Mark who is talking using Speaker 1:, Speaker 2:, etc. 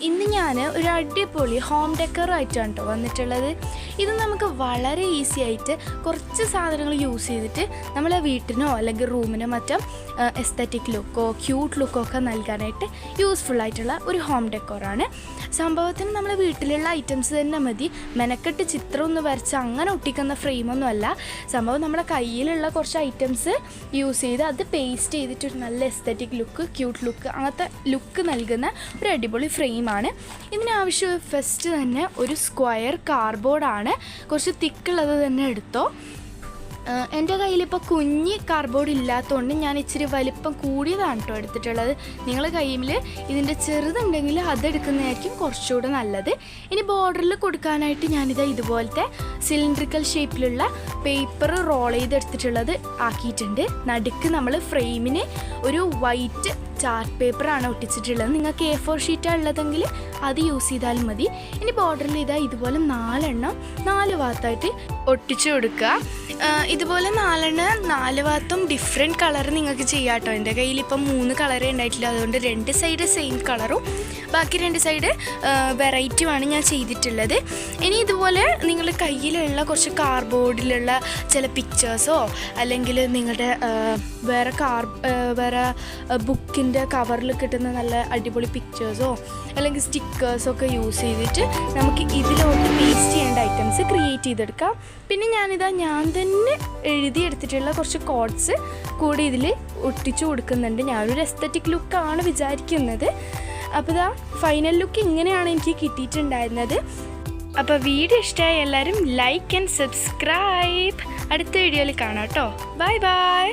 Speaker 1: ഇന്ന് ഞാൻ ഒരു അടിപൊളി ഹോം ഡെക്കറായിട്ടാണ് കേട്ടോ വന്നിട്ടുള്ളത്. ഇത് നമുക്ക് വളരെ ഈസി ആയിട്ട് കുറച്ച് സാധനങ്ങൾ യൂസ് ചെയ്തിട്ട് നമ്മളെ വീട്ടിനോ അല്ലെങ്കിൽ റൂമിനോ മറ്റോ എസ്തറ്റിക് ലുക്കോ ക്യൂട്ട് ലുക്കോ ഒക്കെ നൽകാനായിട്ട് യൂസ്ഫുൾ ആയിട്ടുള്ള ഒരു ഹോം ഡെക്കോറാണ്. സംഭവത്തിന് നമ്മളെ വീട്ടിലുള്ള ഐറ്റംസ് തന്നെ മതി. മെനക്കെട്ട് ചിത്രം ഒന്ന് വരച്ച് അങ്ങനെ ഒട്ടിക്കുന്ന ഫ്രെയിമൊന്നും അല്ല. സംഭവം നമ്മുടെ കയ്യിലുള്ള കുറച്ച് ഐറ്റംസ് യൂസ് ചെയ്ത് അത് പേസ്റ്റ് ചെയ്തിട്ട് ഒരു നല്ല എസ്തറ്റിക് ലുക്ക് ക്യൂട്ട് ലുക്ക് അങ്ങനത്തെ ലുക്ക് നൽകുന്ന ഒരു അടിപൊളി ഫ്രെയിമാണ്. ഇതിനാവശ്യം ഫസ്റ്റ് തന്നെ ഒരു സ്ക്വയർ കാർഡ്ബോർഡാണ്. കുറച്ച് തിക്കുള്ളത് തന്നെ എടുത്തോ. എൻ്റെ കയ്യിലിപ്പോൾ കുഞ്ഞ് കാർഡ്ബോർഡ് ഇല്ലാത്തതുകൊണ്ട് ഞാൻ ഇച്ചിരി വലിപ്പം കൂടിയതാണ് കേട്ടോ എടുത്തിട്ടുള്ളത്. നിങ്ങളുടെ കയ്യിൽ ഇതിൻ്റെ ചെറുതുണ്ടെങ്കിൽ അതെടുക്കുന്നതായിരിക്കും കുറച്ചുകൂടെ നല്ലത്. ഇനി ബോർഡറിൽ കൊടുക്കാനായിട്ട് ഞാനിത് ഇതുപോലത്തെ സിലിണ്ടറിക്കൽ ഷേപ്പിലുള്ള പേപ്പർ റോൾ ചെയ്തെടുത്തിട്ടുള്ളത് ആക്കിയിട്ടുണ്ട്. നടുക്ക് നമ്മൾ ഫ്രെയിമിന് ഒരു വൈറ്റ് ചാർട്ട് പേപ്പറാണ് ഒട്ടിച്ചിട്ടുള്ളത്. നിങ്ങൾക്ക് A4 ഷീറ്റാണ് ഉള്ളതെങ്കിൽ അത് യൂസ് ചെയ്താലും മതി. ഇനി ബോർഡറിൽ ഇതുപോലെ 4 ഭാഗത്തായിട്ട് ഒട്ടിച്ചു കൊടുക്കുക. ഇതുപോലെ 4 ഭാഗത്തും ഡിഫറെൻറ്റ് കളർ നിങ്ങൾക്ക് ചെയ്യാം കേട്ടോ. എൻ്റെ കയ്യിൽ ഇപ്പം 3 കളറേ ഉണ്ടായിട്ടില്ല, അതുകൊണ്ട് 2 സൈഡ് സെയിം കളറും ബാക്കി 2 സൈഡ് വെറൈറ്റിയുമാണ് ഞാൻ ചെയ്തിട്ടുള്ളത്. ഇനി ഇതുപോലെ നിങ്ങളുടെ കയ്യിലുള്ള കുറച്ച് കാർഡ്ബോർഡിലുള്ള ചില പിക്ചേഴ്സോ അല്ലെങ്കിൽ നിങ്ങളുടെ വേറെ ബുക്കിൻ്റെ കവറിൽ കിട്ടുന്ന നല്ല അടിപൊളി പിക്ചേഴ്സോ അല്ലെങ്കിൽ സ്റ്റിക്കേഴ്സോ ഒക്കെ യൂസ് ചെയ്തിട്ട് നമുക്ക് ഇതിലോട്ട് പേസ്റ്റ് ചെയ്യേണ്ട ഐറ്റംസ് ക്രിയേറ്റ് ചെയ്തെടുക്കാം. പിന്നെ ഞാൻ തന്നെ എഴുതിയെടുത്തിട്ടുള്ള കുറച്ച് കോഡ്സ് കൂടി ഇതിൽ ഒട്ടിച്ചു കൊടുക്കുന്നുണ്ട്. ഞാനൊരു എസ്തറ്റിക് ലുക്കാണ് വിചാരിക്കുന്നത്. അപ്പോൾ ഫൈനൽ ലുക്ക് ഇങ്ങനെയാണ് എനിക്ക് കിട്ടിയിട്ടുണ്ടായിരുന്നത്. അപ്പോൾ വീഡിയോ ഇഷ്ടമായ എല്ലാവരും ലൈക്ക് ആൻഡ് സബ്സ്ക്രൈബ്. അടുത്ത വീഡിയോയിൽ കാണാം കേട്ടോ. Bye bye.